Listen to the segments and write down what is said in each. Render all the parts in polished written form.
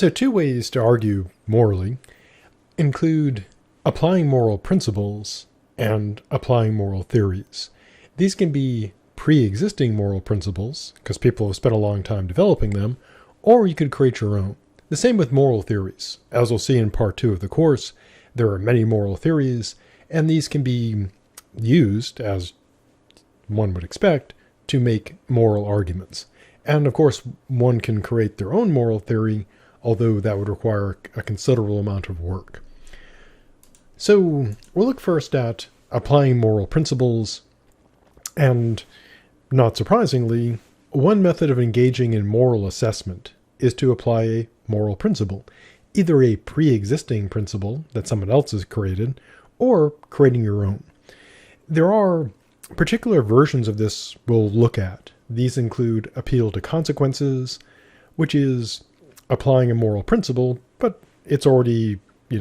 So two ways to argue morally include applying moral principles and applying moral theories. These can be pre-existing moral principles, because people have spent a long time developing them, or you could create your own. The same with moral theories. As we'll see in part 2 of the course, there are many moral theories, and these can be used, as one would expect, to make moral arguments. And of course, one can create their own moral theory, although that would require a considerable amount of work. So we'll look first at applying moral principles, and not surprisingly, one method of engaging in moral assessment is to apply a moral principle, either a pre-existing principle that someone else has created, or creating your own. There are particular versions of this we'll look at. These include appeal to consequences, which is applying a moral principle, but it's already,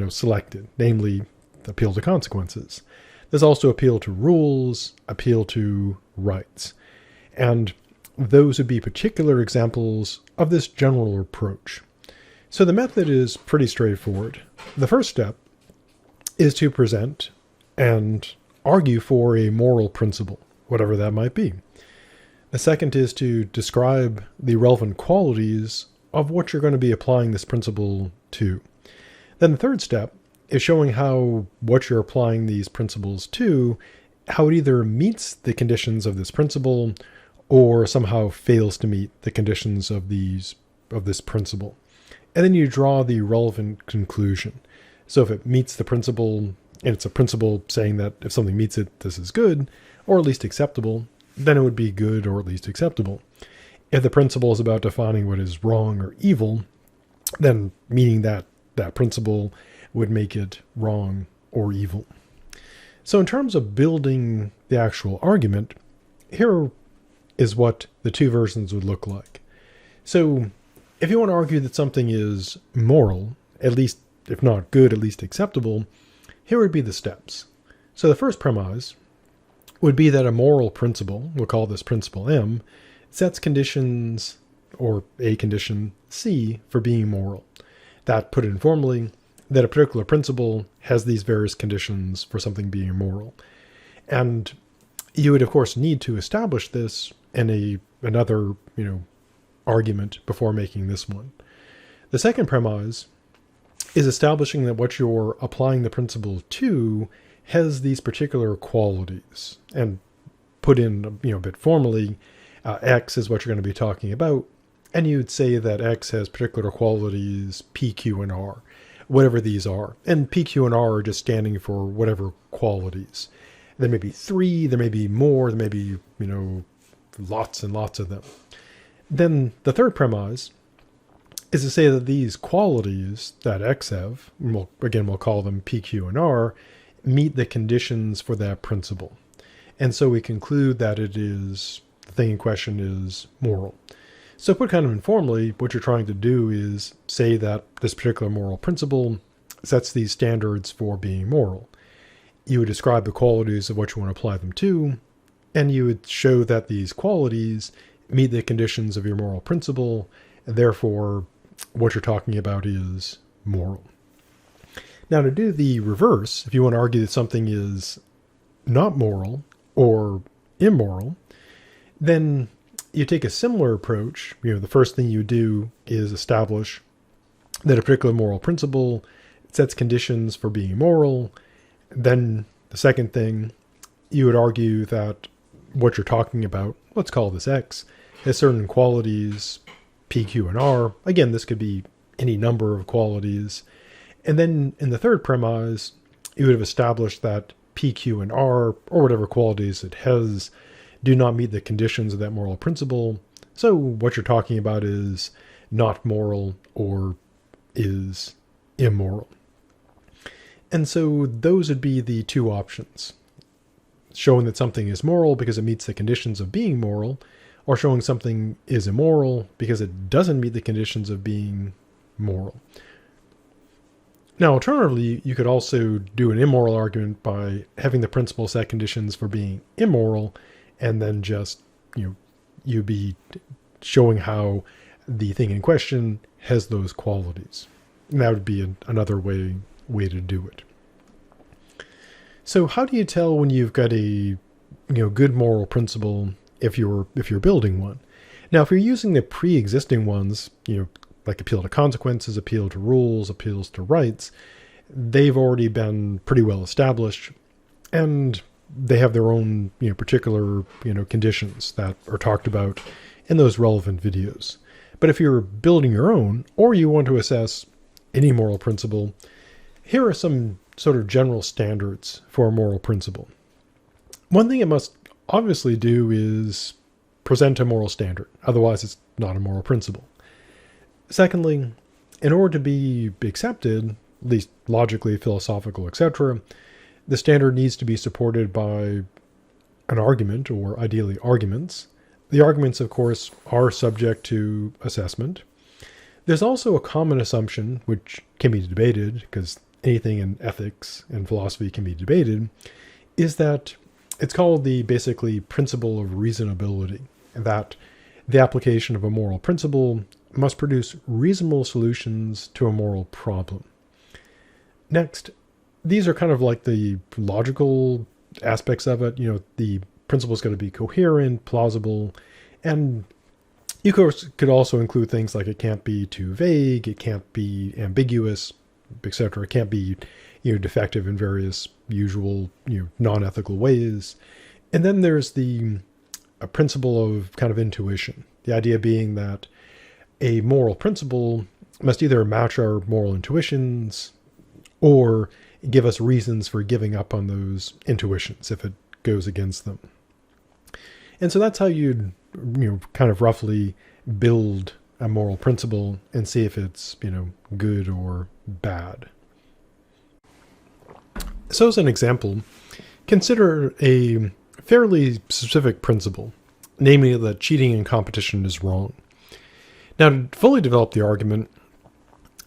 selected, namely appeal to consequences. There's also appeal to rules, appeal to rights. And those would be particular examples of this general approach. So the method is pretty straightforward. The first step is to present and argue for a moral principle, whatever that might be. The second is to describe the relevant qualities of what you're going to be applying this principle to. Then the third step is showing how what you're applying these principles to, how it either meets the conditions of this principle or somehow fails to meet the conditions of this principle. And then you draw the relevant conclusion. So if it meets the principle, and it's a principle saying that if something meets it, this is good, or at least acceptable, then it would be good or at least acceptable. If the principle is about defining what is wrong or evil, then meaning that principle would make it wrong or evil. So in terms of building the actual argument, here is what the two versions would look like. So if you want to argue that something is moral, at least, if not good, at least acceptable, here would be the steps. So the first premise would be that a moral principle, we'll call this principle M, sets conditions, or a condition C, for being moral. That, put informally, that a particular principle has these various conditions for something being moral. And you would, of course, need to establish this in another, argument before making this one. The second premise is establishing that what you're applying the principle to has these particular qualities. And put in, a bit formally, X is what you're going to be talking about, and you'd say that X has particular qualities P, Q, and R, whatever these are. And P, Q, and R are just standing for whatever qualities. There may be 3, there may be more, there may be, lots and lots of them. Then the third premise is to say that these qualities that X have, we'll call them P, Q, and R, meet the conditions for that principle. And so we conclude that the thing in question is moral. So put kind of informally, what you're trying to do is say that this particular moral principle sets these standards for being moral. You would describe the qualities of what you want to apply them to, and you would show that these qualities meet the conditions of your moral principle, and therefore what you're talking about is moral. Now, to do the reverse, if you want to argue that something is not moral or immoral, then you take a similar approach. The first thing you do is establish that a particular moral principle sets conditions for being moral. Then the second thing, you would argue that what you're talking about, let's call this X, has certain qualities, P, Q, and R. Again, this could be any number of qualities. And then in the third premise, you would have established that P, Q, and R, or whatever qualities it has, do not meet the conditions of that moral principle. So what you're talking about is not moral or is immoral. And so those would be the two options. Showing that something is moral because it meets the conditions of being moral, or showing something is immoral because it doesn't meet the conditions of being moral. Now, alternatively, you could also do an immoral argument by having the principle set conditions for being immoral, and then just, you'd be showing how the thing in question has those qualities. And that would be another way to do it. So how do you tell when you've got a good moral principle if you're building one? Now, if you're using the pre-existing ones, like appeal to consequences, appeal to rules, appeals to rights, they've already been pretty well established, and they have their own particular conditions that are talked about in those relevant videos. But if you're building your own, or you want to assess any moral principle, here are some sort of general standards for a moral principle. One thing it must obviously do is present a moral standard. Otherwise, it's not a moral principle. Secondly, in order to be accepted, at least logically, philosophical, etc., the standard needs to be supported by an argument, or ideally arguments. The arguments, of course, are subject to assessment. There's also a common assumption, which can be debated, because anything in ethics and philosophy can be debated, is that it's called the basically principle of reasonability, that the application of a moral principle must produce reasonable solutions to a moral problem. Next, these are kind of like the logical aspects of it. The principle is going to be coherent, plausible, and you could also include things like it can't be too vague, it can't be ambiguous, etc. It can't be defective in various usual non-ethical ways. And then there's a principle of kind of intuition. The idea being that a moral principle must either match our moral intuitions or give us reasons for giving up on those intuitions if it goes against them. And so that's how you'd kind of roughly build a moral principle and see if it's good or bad. So as an example, consider a fairly specific principle, namely that cheating in competition is wrong. Now, to fully develop the argument,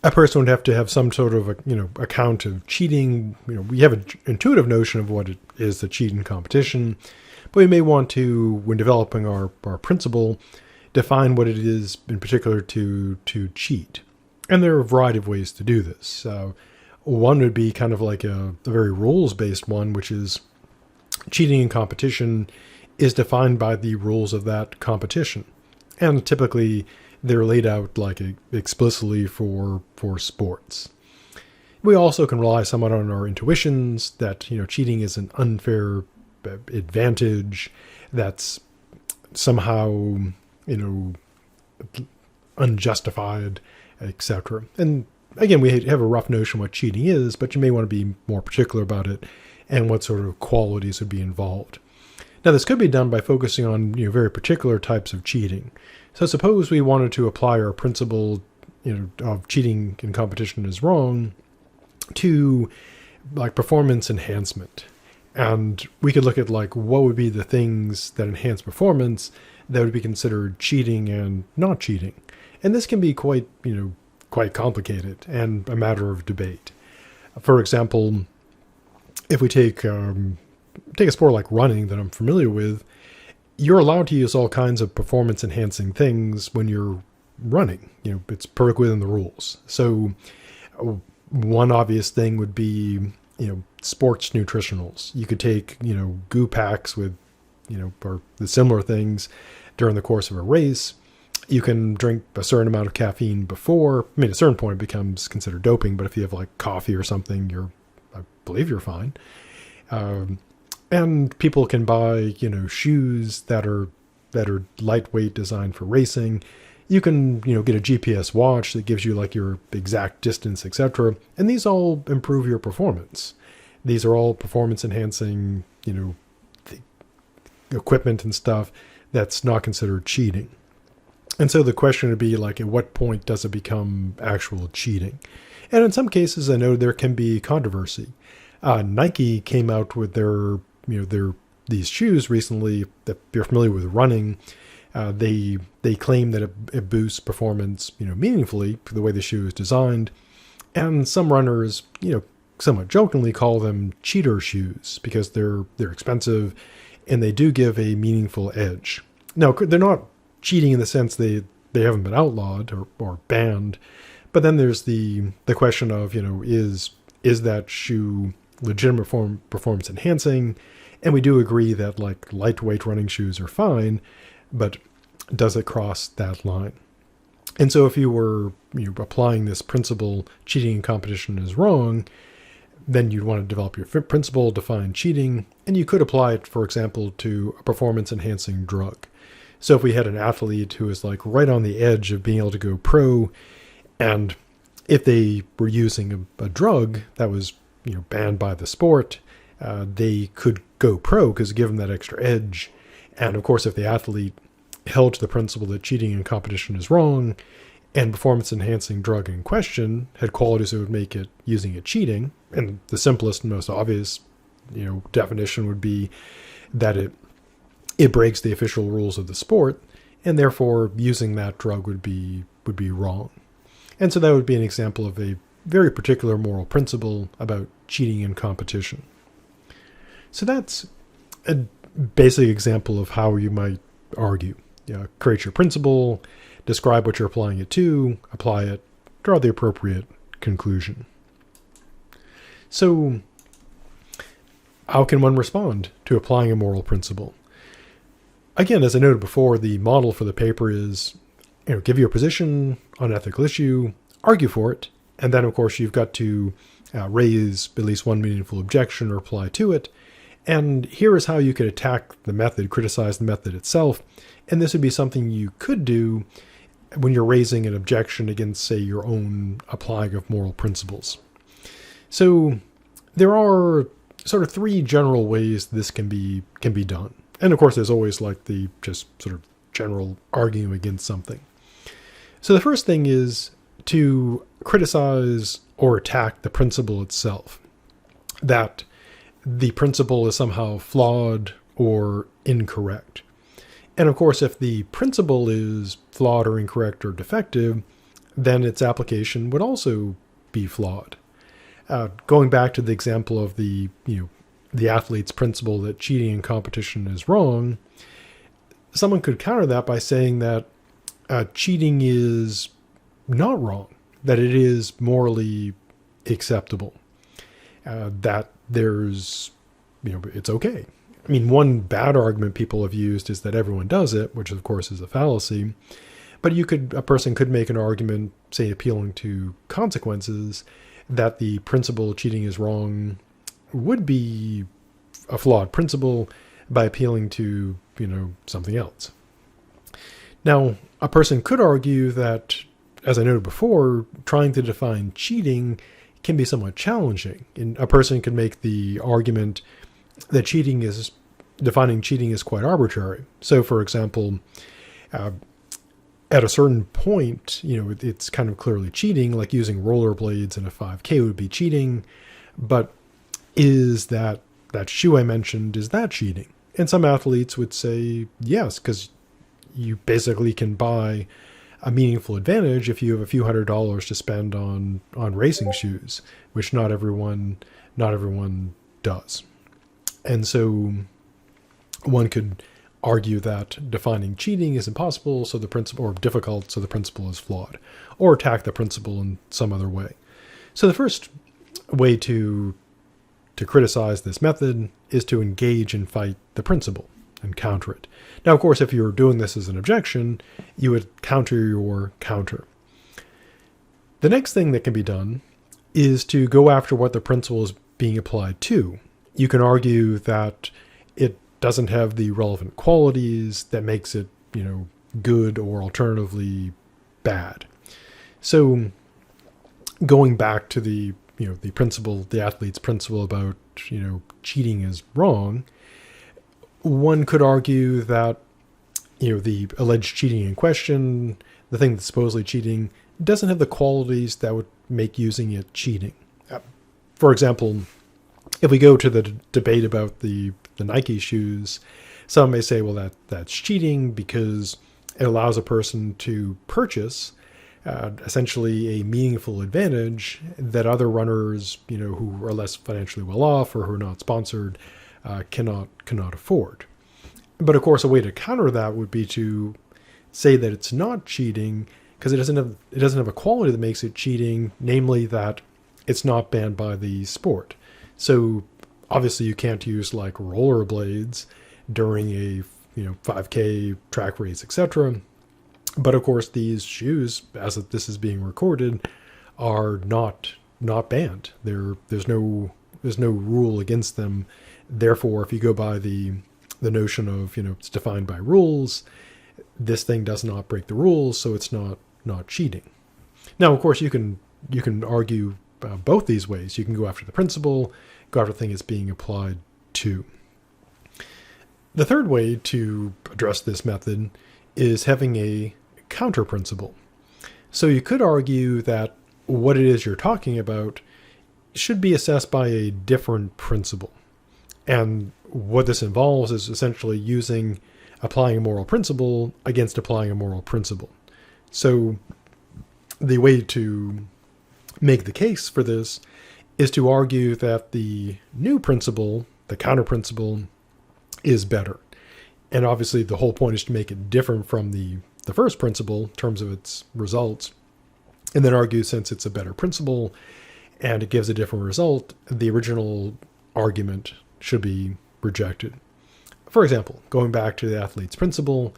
a person would have to have some sort of account of cheating. We have an intuitive notion of what it is to cheat in competition, but we may want to, when developing our principle, define what it is in particular to cheat. And there are a variety of ways to do this. One would be kind of like a very rules-based one, which is cheating in competition is defined by the rules of that competition. And typically they're laid out like explicitly for sports. We also can rely somewhat on our intuitions that, cheating is an unfair advantage that's somehow, unjustified, etc. And again, we have a rough notion what cheating is, but you may want to be more particular about it and what sort of qualities would be involved. Now, this could be done by focusing on very particular types of cheating. So suppose we wanted to apply our principle of cheating in competition is wrong to like performance enhancement. And we could look at like what would be the things that enhance performance that would be considered cheating and not cheating. And this can be quite complicated and a matter of debate. For example, if we take a sport like running that I'm familiar with, you're allowed to use all kinds of performance enhancing things when you're running. It's perfectly within the rules. So one obvious thing would be, sports nutritionals. You could take, goo packs with, or the similar things during the course of a race. You can drink a certain amount of caffeine before. At a certain point it becomes considered doping, but if you have like coffee or something, I believe you're fine. And people can buy, shoes that are lightweight, designed for racing. You can, get a GPS watch that gives you like your exact distance, etc. And these all improve your performance. These are all performance enhancing, equipment and stuff that's not considered cheating. And so the question would be like, at what point does it become actual cheating? And in some cases, I know there can be controversy. Nike came out with these shoes recently. If you're familiar with running, they claim that it boosts performance, meaningfully for the way the shoe is designed. And some runners, somewhat jokingly call them cheater shoes because they're expensive and they do give a meaningful edge. Now, they're not cheating in the sense they they haven't been outlawed or banned. But then there's the question of, is that shoe legitimate performance enhancing? And we do agree that like lightweight running shoes are fine, but does it cross that line? And so if you were applying this principle, cheating in competition is wrong, then you'd want to develop your principle, define cheating, and you could apply it, for example, to a performance-enhancing drug. So if we had an athlete who is like right on the edge of being able to go pro, and if they were using a drug that was banned by the sport, they could go pro because give them that extra edge. And of course, if the athlete held to the principle that cheating in competition is wrong, and performance-enhancing drug in question had qualities that would make it using it cheating, and the simplest and most obvious, definition would be that it breaks the official rules of the sport, and therefore using that drug would be wrong. And so that would be an example of a very particular moral principle about cheating in competition. So that's a basic example of how you might argue. Create your principle, describe what you're applying it to, apply it, draw the appropriate conclusion. So, how can one respond to applying a moral principle? Again, as I noted before, the model for the paper is, give your position on an ethical issue, argue for it, and then, of course, you've got to raise at least one meaningful objection or reply to it. And here is how you could attack the method, criticize the method itself. And this would be something you could do when you're raising an objection against, say, your own applying of moral principles. So there are sort of three general ways this can be done. And of course, there's always like the just sort of general arguing against something. So the first thing is to criticize or attack the principle itself, that the principle is somehow flawed or incorrect. And of course, if the principle is flawed or incorrect or defective, then its application would also be flawed. Going back to the example of the athlete's principle that cheating in competition is wrong, someone could counter that by saying that cheating is not wrong, that it is morally acceptable, that there's, it's okay. I mean, one bad argument people have used is that everyone does it, which of course is a fallacy. But a person could make an argument, say, appealing to consequences, that the principle cheating is wrong would be a flawed principle by appealing to, something else. Now, a person could argue that, as I noted before, trying to define cheating can be somewhat challenging. And a person could make the argument that defining cheating is quite arbitrary. So, for example, at a certain point, it's kind of clearly cheating, like using rollerblades in a 5K would be cheating. But is that shoe I mentioned, is that cheating? And some athletes would say yes, because you basically can buy a meaningful advantage if you have a few $100s to spend on racing shoes, which not everyone does. And so one could argue that defining cheating is impossible, so the principle, or difficult, so the principle is flawed, or attack the principle in some other way. So the first way to criticize this method is to engage and fight the principle and counter it. Now, of course, if you're doing this as an objection, you would counter your counter. The next thing that can be done is to go after what the principle is being applied to. You can argue that it doesn't have the relevant qualities that makes it, good or alternatively bad. So going back to the principle, the athlete's principle about, cheating is wrong, one could argue that, the alleged cheating in question, the thing that's supposedly cheating, doesn't have the qualities that would make using it cheating. For example, if we go to the debate about the Nike shoes, some may say, well, that's cheating because it allows a person to purchase essentially a meaningful advantage that other runners, who are less financially well off or who are not sponsored, cannot afford. But of course, a way to counter that would be to say that it's not cheating because it doesn't have a quality that makes it cheating, namely that it's not banned by the sport. So obviously you can't use like rollerblades during a 5K track race, etc. But of course these shoes, as this is being recorded, are not banned. There's no rule against them. Therefore, if you go by the notion of it's defined by rules, this thing does not break the rules, so it's not cheating. Now, of course, you can argue both these ways. You can go after the principle, go after the thing it's being applied to. The third way to address this method is having a counter principle. So you could argue that what it is you're talking about should be assessed by a different principle. And what this involves is essentially applying a moral principle against applying a moral principle. So the way to make the case for this is to argue that the new principle, the counter principle, is better. And obviously the whole point is to make it different from the first principle in terms of its results. And then argue, since it's a better principle and it gives a different result, the original argument should be rejected. For example, going back to the athlete's principle,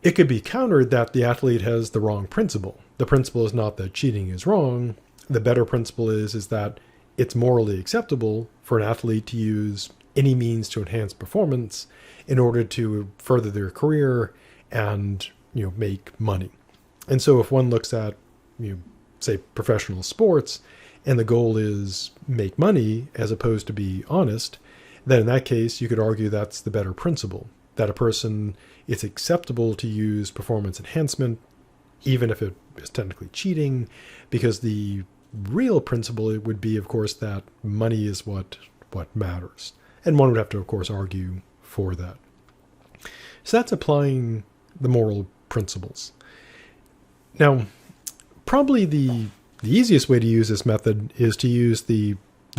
it could be countered that the athlete has the wrong principle. The principle is not that cheating is wrong. The better principle is that it's morally acceptable for an athlete to use any means to enhance performance in order to further their career and make money. And so if one looks at say professional sports and the goal is make money as opposed to be honest, then in that case you could argue that's the better principle, that it's acceptable to use performance enhancement even if it is technically cheating, because the real principle it would be, of course, that money is what matters. And one would have to, of course, argue for that. So that's applying the moral principles. Now, probably the easiest way to use this method is to use the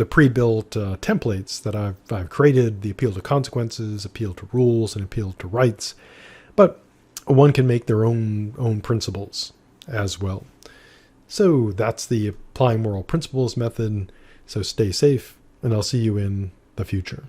pre-built templates that I've created, the appeal to consequences, appeal to rules, and appeal to rights. But one can make their own principles as well. So that's the applying moral principles method. So stay safe, and I'll see you in the future.